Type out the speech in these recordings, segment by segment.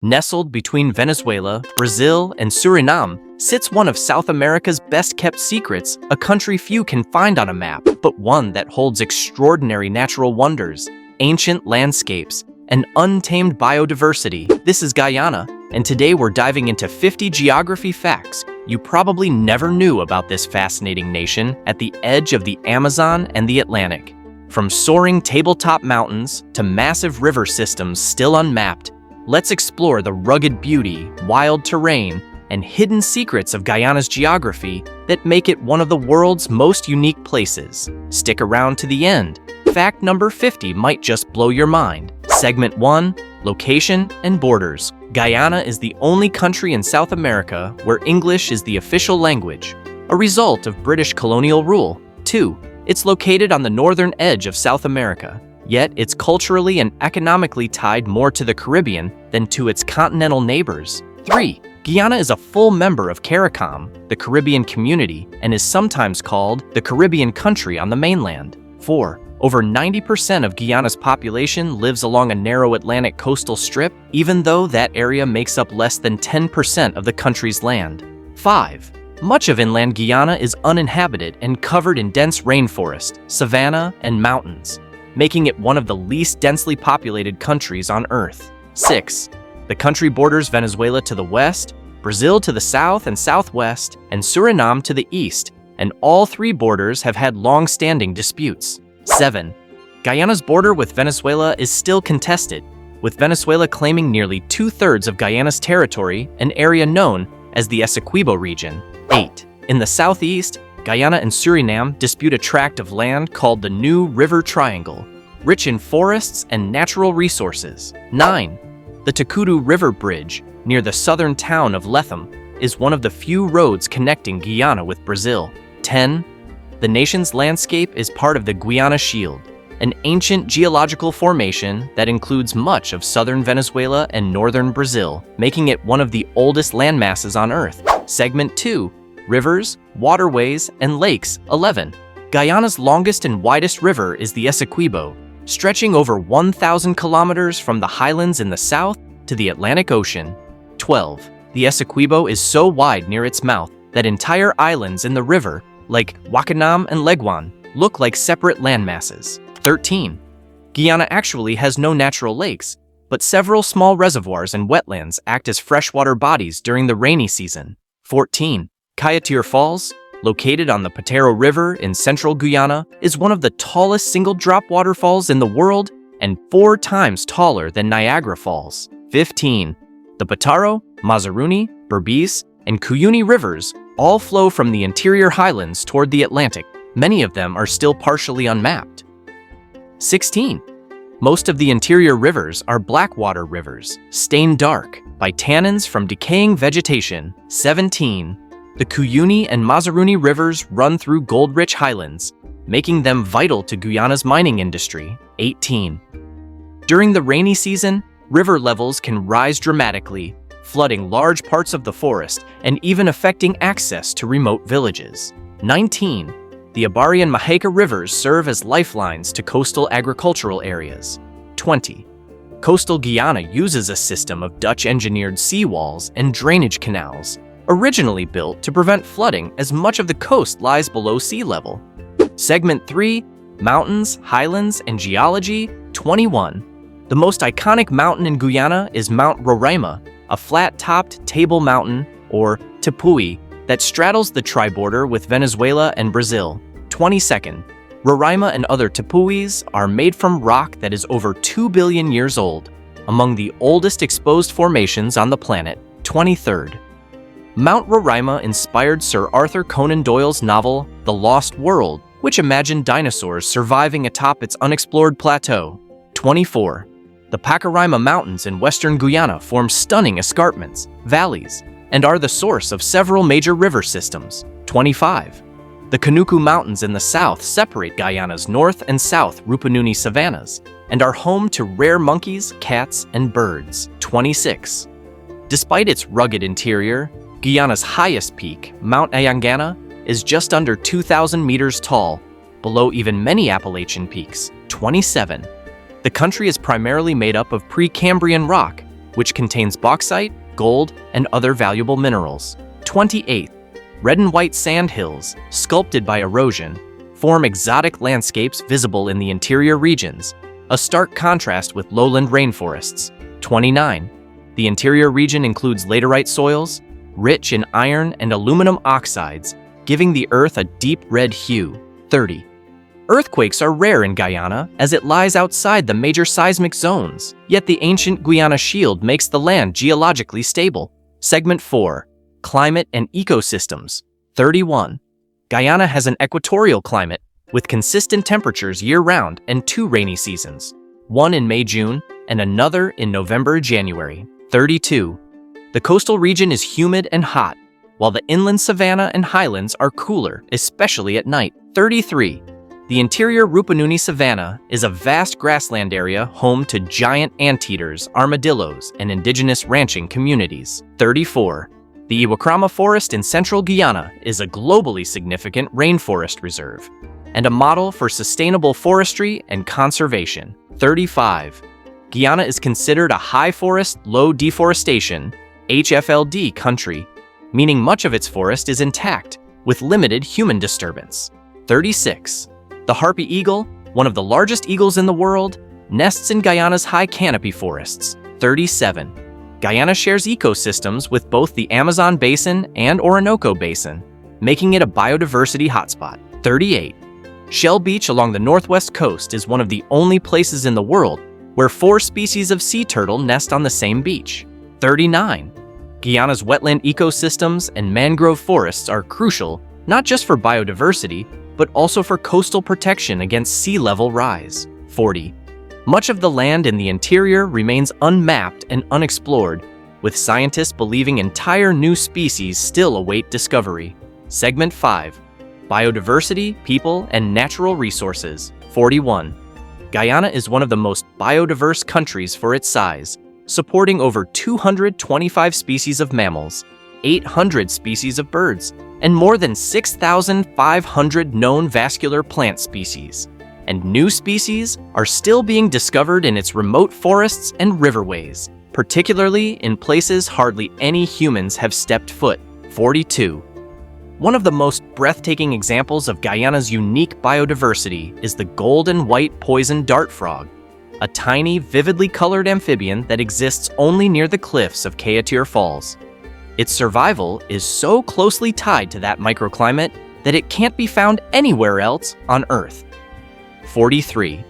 Nestled between Venezuela, Brazil, and Suriname sits one of South America's best-kept secrets, a country few can find on a map, but one that holds extraordinary natural wonders, ancient landscapes, and untamed biodiversity. This is Guyana, and today we're diving into 50 geography facts you probably never knew about this fascinating nation at the edge of the Amazon and the Atlantic. From soaring tabletop mountains to massive river systems still unmapped, let's explore the rugged beauty, wild terrain, and hidden secrets of Guyana's geography that make it one of the world's most unique places. Stick around to the end. Fact number 50 might just blow your mind. Segment 1, Location and Borders. Guyana is the only country in South America where English is the official language, a result of British colonial rule. 2. It's located on the northern edge of South America, yet it's culturally and economically tied more to the Caribbean than to its continental neighbors. 3. Guyana is a full member of CARICOM, the Caribbean community, and is sometimes called the Caribbean country on the mainland. 4. Over 90% of Guyana's population lives along a narrow Atlantic coastal strip, even though that area makes up less than 10% of the country's land. 5. Much of inland Guyana is uninhabited and covered in dense rainforest, savanna, and mountains, making it one of the least densely populated countries on Earth. 6. The country borders Venezuela to the west, Brazil to the south and southwest, and Suriname to the east, and all three borders have had long-standing disputes. 7. Guyana's border with Venezuela is still contested, with Venezuela claiming nearly 2/3 of Guyana's territory, an area known as the Essequibo region. 8. In the southeast, Guyana and Suriname dispute a tract of land called the New River Triangle, rich in forests and natural resources. 9. The Takudu River Bridge, near the southern town of Lethem, is one of the few roads connecting Guyana with Brazil. 10. The nation's landscape is part of the Guiana Shield, an ancient geological formation that includes much of southern Venezuela and northern Brazil, making it one of the oldest landmasses on Earth. Segment 2, Rivers, Waterways, and Lakes. 11. Guyana's longest and widest river is the Essequibo, stretching over 1,000 kilometers from the Highlands in the south to the Atlantic Ocean. 12. The Essequibo is so wide near its mouth that entire islands in the river, like Wakanam and Leguan, look like separate landmasses. 13. Guyana actually has no natural lakes, but several small reservoirs and wetlands act as freshwater bodies during the rainy season. 14. Kaieteur Falls, located on the Patero River in central Guyana, is one of the tallest single-drop waterfalls in the world and 4 times taller than Niagara Falls. 15. The Pataro, Mazaruni, Berbice, and Cuyuni rivers all flow from the interior highlands toward the Atlantic. Many of them are still partially unmapped. 16. Most of the interior rivers are blackwater rivers, stained dark by tannins from decaying vegetation. 17. The Cuyuni and Mazaruni rivers run through gold-rich highlands, making them vital to Guyana's mining industry. 18. During the rainy season, river levels can rise dramatically, flooding large parts of the forest and even affecting access to remote villages. 19. The Abari and Maheka rivers serve as lifelines to coastal agricultural areas. 20. Coastal Guyana uses a system of Dutch-engineered seawalls and drainage canals, originally built to prevent flooding as much of the coast lies below sea level. Segment 3, Mountains, Highlands, and Geology. 21. The most iconic mountain in Guyana is Mount Roraima, a flat-topped table mountain, or tepui, that straddles the tri-border with Venezuela and Brazil. 22nd. Roraima and other tepuis are made from rock that is over 2 billion years old, among the oldest exposed formations on the planet. 23rd. Mount Roraima inspired Sir Arthur Conan Doyle's novel, The Lost World, which imagined dinosaurs surviving atop its unexplored plateau. 24. The Pacaraima Mountains in western Guyana form stunning escarpments, valleys, and are the source of several major river systems. 25. The Kanuku Mountains in the south separate Guyana's north and south Rupununi savannas and are home to rare monkeys, cats, and birds. 26. Despite its rugged interior, Guyana's highest peak, Mount Ayangana, is just under 2,000 meters tall, below even many Appalachian peaks. 27. The country is primarily made up of Precambrian rock, which contains bauxite, gold, and other valuable minerals. 28th, red and white sand hills, sculpted by erosion, form exotic landscapes visible in the interior regions, a stark contrast with lowland rainforests. 29. The interior region includes laterite soils, rich in iron and aluminum oxides, giving the earth a deep red hue. 30. Earthquakes are rare in Guyana as it lies outside the major seismic zones, yet the ancient Guiana Shield makes the land geologically stable. Segment 4. Climate and ecosystems. 31. Guyana has an equatorial climate with consistent temperatures year-round and 2 rainy seasons, one in May-June and another in November-January. 32. The coastal region is humid and hot, while the inland savanna and highlands are cooler, especially at night. 33. The interior Rupununi savanna is a vast grassland area home to giant anteaters, armadillos, and indigenous ranching communities. 34. The Iwakrama Forest in central Guyana is a globally significant rainforest reserve and a model for sustainable forestry and conservation. 35. Guyana is considered a high forest, low deforestation (HFLD) country, meaning much of its forest is intact with limited human disturbance. 36. The harpy eagle, one of the largest eagles in the world, nests in Guyana's high canopy forests. 37. Guyana shares ecosystems with both the Amazon Basin and Orinoco Basin, making it a biodiversity hotspot. 38. Shell Beach along the northwest coast is one of the only places in the world where 4 species of sea turtle nest on the same beach. 39. Guyana's wetland ecosystems and mangrove forests are crucial not just for biodiversity, but also for coastal protection against sea level rise. 40. Much of the land in the interior remains unmapped and unexplored, with scientists believing entire new species still await discovery. Segment 5. Biodiversity, people, and natural resources. 41. Guyana is one of the most biodiverse countries for its size, supporting over 225 species of mammals, 800 species of birds, and more than 6,500 known vascular plant species. And new species are still being discovered in its remote forests and riverways, particularly in places hardly any humans have stepped foot. 42. One of the most breathtaking examples of Guyana's unique biodiversity is the golden white poison dart frog, a tiny, vividly colored amphibian that exists only near the cliffs of Kaieteur Falls. Its survival is so closely tied to that microclimate that it can't be found anywhere else on Earth. 43.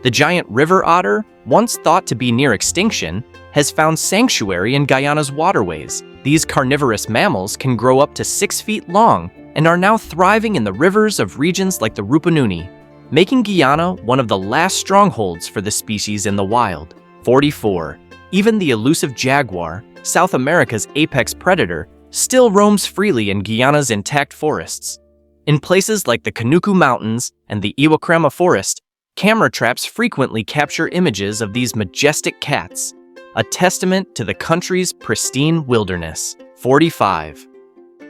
The giant river otter, once thought to be near extinction, has found sanctuary in Guyana's waterways. These carnivorous mammals can grow up to 6 feet long and are now thriving in the rivers of regions like the Rupununi, making Guyana one of the last strongholds for the species in the wild. 44. Even the elusive jaguar, South America's apex predator, still roams freely in Guyana's intact forests. In places like the Kanuku Mountains and the Iwakrama Forest, camera traps frequently capture images of these majestic cats, a testament to the country's pristine wilderness. 45.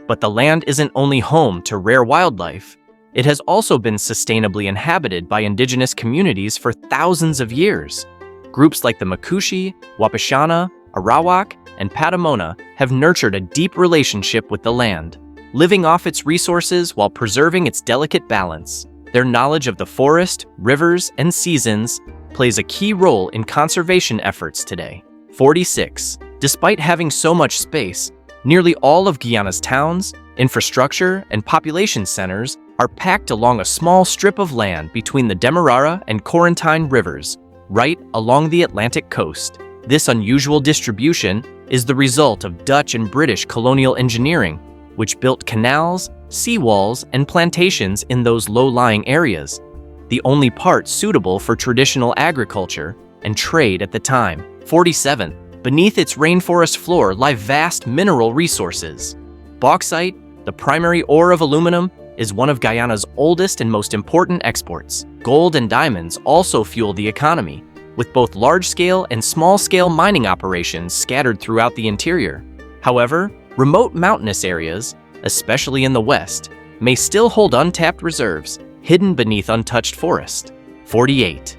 But the land isn't only home to rare wildlife. It has also been sustainably inhabited by indigenous communities for thousands of years. Groups like the Makushi, Wapishana, Arawak, and Patamona have nurtured a deep relationship with the land, living off its resources while preserving its delicate balance. Their knowledge of the forest, rivers, and seasons plays a key role in conservation efforts today. 46. Despite having so much space, nearly all of Guyana's towns, infrastructure, and population centers are packed along a small strip of land between the Demerara and Corentyne rivers, right along the Atlantic coast. This unusual distribution is the result of Dutch and British colonial engineering, which built canals, seawalls, and plantations in those low-lying areas, the only part suitable for traditional agriculture and trade at the time. 47. Beneath its rainforest floor lie vast mineral resources. Bauxite, the primary ore of aluminum, is one of Guyana's oldest and most important exports. Gold and diamonds also fuel the economy, with both large-scale and small-scale mining operations scattered throughout the interior. However, remote mountainous areas, especially in the west, may still hold untapped reserves, hidden beneath untouched forest. 48.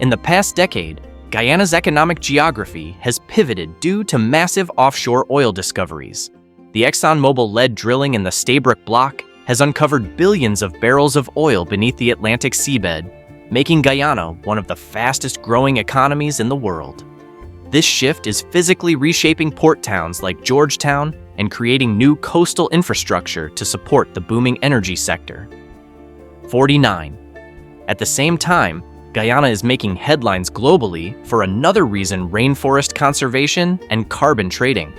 In the past decade, Guyana's economic geography has pivoted due to massive offshore oil discoveries. The ExxonMobil-led drilling in the Stabroek Block has uncovered billions of barrels of oil beneath the Atlantic seabed, making Guyana one of the fastest-growing economies in the world. This shift is physically reshaping port towns like Georgetown and creating new coastal infrastructure to support the booming energy sector. 49. At the same time, Guyana is making headlines globally for another reason: rainforest conservation and carbon trading.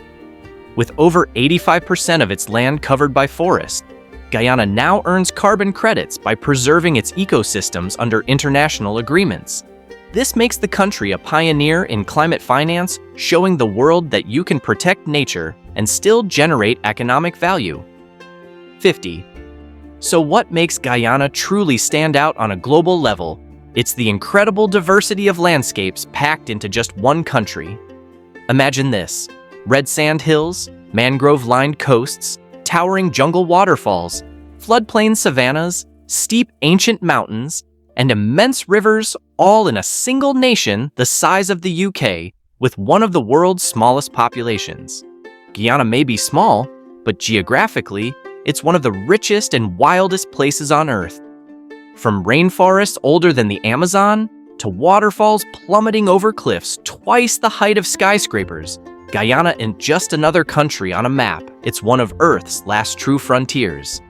With over 85% of its land covered by forest, Guyana now earns carbon credits by preserving its ecosystems under international agreements. This makes the country a pioneer in climate finance, showing the world that you can protect nature and still generate economic value. 50. So what makes Guyana truly stand out on a global level? It's the incredible diversity of landscapes packed into just one country. Imagine this: red sand hills, mangrove-lined coasts, towering jungle waterfalls, floodplain savannas, steep ancient mountains, and immense rivers, all in a single nation the size of the UK, with one of the world's smallest populations. Guyana may be small, but geographically, it's one of the richest and wildest places on Earth. From rainforests older than the Amazon, to waterfalls plummeting over cliffs twice the height of skyscrapers, Guyana isn't just another country on a map, it's one of Earth's last true frontiers.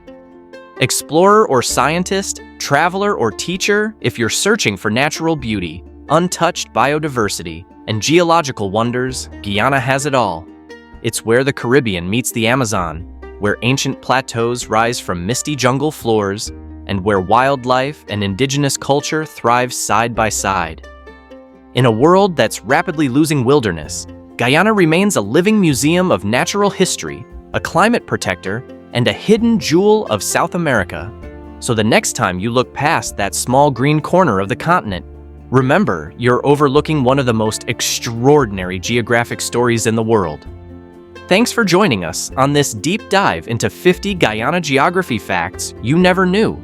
Explorer or scientist, traveler or teacher, if you're searching for natural beauty, untouched biodiversity, and geological wonders, Guyana has it all. It's where the Caribbean meets the Amazon, where ancient plateaus rise from misty jungle floors, and where wildlife and indigenous culture thrive side by side. In a world that's rapidly losing wilderness, Guyana remains a living museum of natural history, a climate protector, and a hidden jewel of South America. So the next time you look past that small green corner of the continent, remember you're overlooking one of the most extraordinary geographic stories in the world. Thanks for joining us on this deep dive into 50 Guyana geography facts you never knew.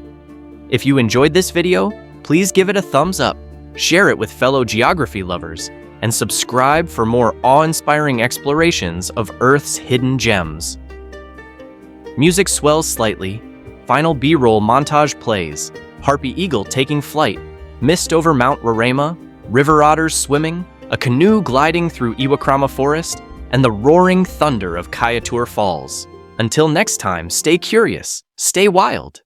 If you enjoyed this video, please give it a thumbs up, share it with fellow geography lovers, and subscribe for more awe-inspiring explorations of Earth's hidden gems. Music swells slightly, final B-roll montage plays, harpy eagle taking flight, mist over Mount Roraima, river otters swimming, a canoe gliding through Iwakrama Forest, and the roaring thunder of Kaieteur Falls. Until next time, stay curious, stay wild.